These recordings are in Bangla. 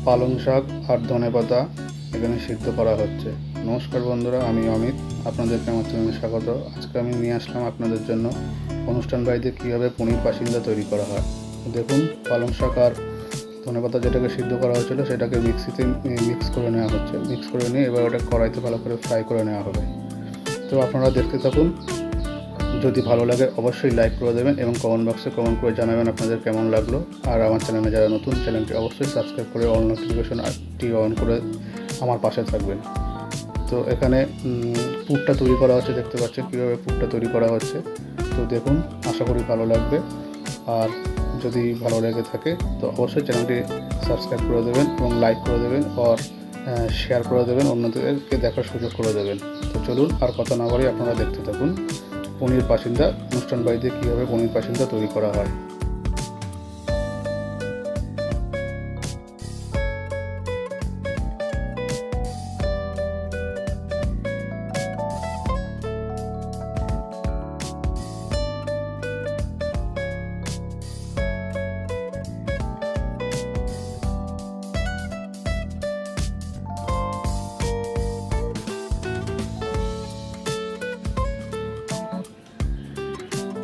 পালং শাক আর ধনেপাতা এখানে সিদ্ধ করা হচ্ছে। নমস্কার বন্ধুরা, আমি অমিত, আপনাদেরকে আমার চ্যানেলে স্বাগত। আজকে আমি নিয়ে আসলাম আপনাদের জন্য অনুষ্ঠান বাড়িতে কীভাবে পনির পাসিন্দা তৈরি করা হয়। দেখুন, পালং শাক আর ধনেপাতা যেটাকে সিদ্ধ করা হয়েছিল সেটাকে মিক্সিতে মিক্স করে নেওয়া হচ্ছে। মিক্স করে নিয়ে এবার ওটা কড়াইতে ভালো করে ফ্রাই করে নেওয়া হবে। তো আপনারা দেখতে থাকুন। যদি ভালো লাগে অবশ্যই লাইক করে দেবেন এবং কমেন্ট বক্সে কমেন্ট করে জানাবেন আপনাদের কেমন লাগলো। আর আমার চ্যানেলে যারা নতুন, চ্যানেলটি অবশ্যই সাবস্ক্রাইব করে অল নোটিফিকেশনটি অন করে আমার পাশে থাকবেন। তো এখানে পুরটা তৈরি করা হচ্ছে, দেখতে পাচ্ছেন কীভাবে পুরটা তৈরি করা হচ্ছে। তো দেখুন, আশা করি ভালো লাগবে। আর যদি ভালো লেগে থাকে তো অবশ্যই চ্যানেলটি সাবস্ক্রাইব করে দেবেন এবং লাইক করে দেবেন আর শেয়ার করে দেবেন, অন্যদেরকে দেখার সুযোগ করে দেবেন। তো চলুন, আর কথা না বলে আপনারা দেখতে থাকুন পনির পাসিন্দা অনুষ্ঠান বাড়িতে কীভাবে পনির পাসিন্দা তৈরি করা হয়।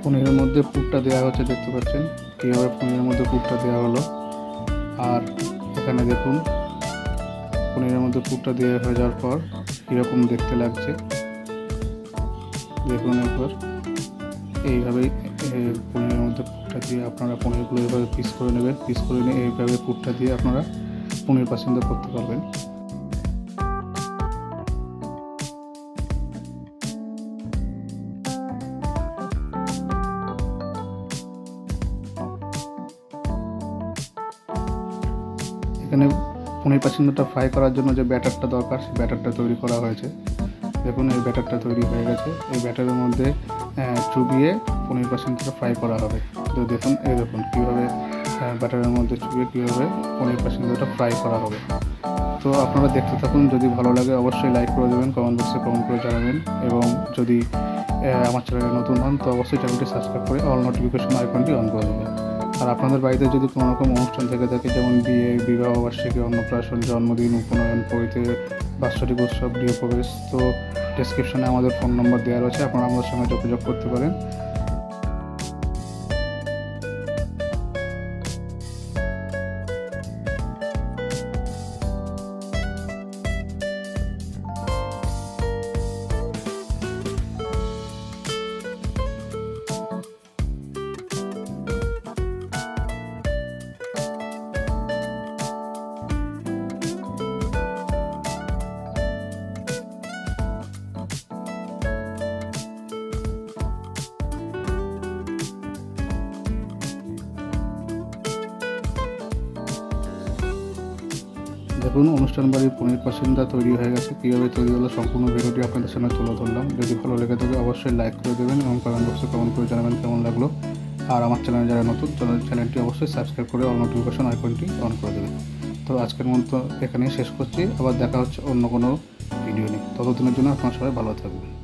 পনিরের মধ্যে পুরটা দেওয়া হচ্ছে, দেখতে পাচ্ছেন কীভাবে পনিরের মধ্যে পুরটা দেওয়া হলো। আর এখানে দেখুন, পনিরের মধ্যে পুরটা দেওয়া হয়ে যাওয়ার পর কীরকম দেখতে লাগছে দেখুন একবার। এইভাবেই পনিরের মধ্যে পুরটা দিয়ে আপনারা পনিরগুলো এইভাবে পিস করে নেবেন। পিস করে নিয়ে এইভাবে পুরটা দিয়ে আপনারা পনির পাসিন্দা করতে পারবেন। এখানে পনির পাসিন্দাটা ফ্রাই করার জন্য যে ব্যাটারটা দরকার, সেই ব্যাটারটা তৈরি করা হয়েছে। দেখুন, এই ব্যাটারটা তৈরি হয়ে গেছে। এই ব্যাটারের মধ্যে চুবিয়ে পনির পাসিন্দাটা ফ্রাই করা হবে। তো দেখুন, এই দেখুন কীভাবে ব্যাটারের মধ্যে চুবিয়ে কীভাবে পনির পাসিন্দাটা ফ্রাই করা হবে। তো আপনারা দেখতে থাকুন। যদি ভালো লাগে অবশ্যই লাইক করে দেবেন, কমেন্ট বক্সে কমেন্ট করে জানাবেন এবং যদি আমার চ্যানেলে নতুন হন তো অবশ্যই চ্যানেলটি সাবস্ক্রাইব করে অল নোটিফিকেশন আইকনটি অন করে দেবেন। আর আপনাদের বাড়িতে যদি কোনো রকম অনুষ্ঠান থেকে থাকে, যেমন বিয়ে, বিবাহ বার্ষিকী, অন্নপ্রাশন, জন্মদিন, উপনয়ন, পৈতে, বাৎসরিক উৎসব, গৃহপ্রবেশ, তো ডেসক্রিপশনে আমাদের ফোন নম্বর দেওয়া রয়েছে, আপনারা আমাদের সঙ্গে যোগাযোগ করতে পারেন। দেখুন, অনুষ্ঠান বাড়ির পনির পাসিন্দা তৈরি হয়ে গেছে। কীভাবে তৈরি হলো সম্পূর্ণ ভিডিওটি আপনাদের সামনে তুলে ধরলাম। যদি ভালো লেগে থাকে অবশ্যই লাইক করে দেবেন এবং কমেন্ট বক্সে কমেন্ট করে জানাবেন কেমন লাগলো। আর আমার চ্যানেলে যারা নতুন, চ্যানেলটি অবশ্যই সাবস্ক্রাইব করে অল নোটিফিকেশন আইকনটি অন করে দেবেন। তো আজকের মতো এখানেই শেষ করছি। আবার দেখা হচ্ছে অন্য কোনো ভিডিও নিয়ে। ততদিনের জন্য আপনারা সবাই ভালো থাকবেন।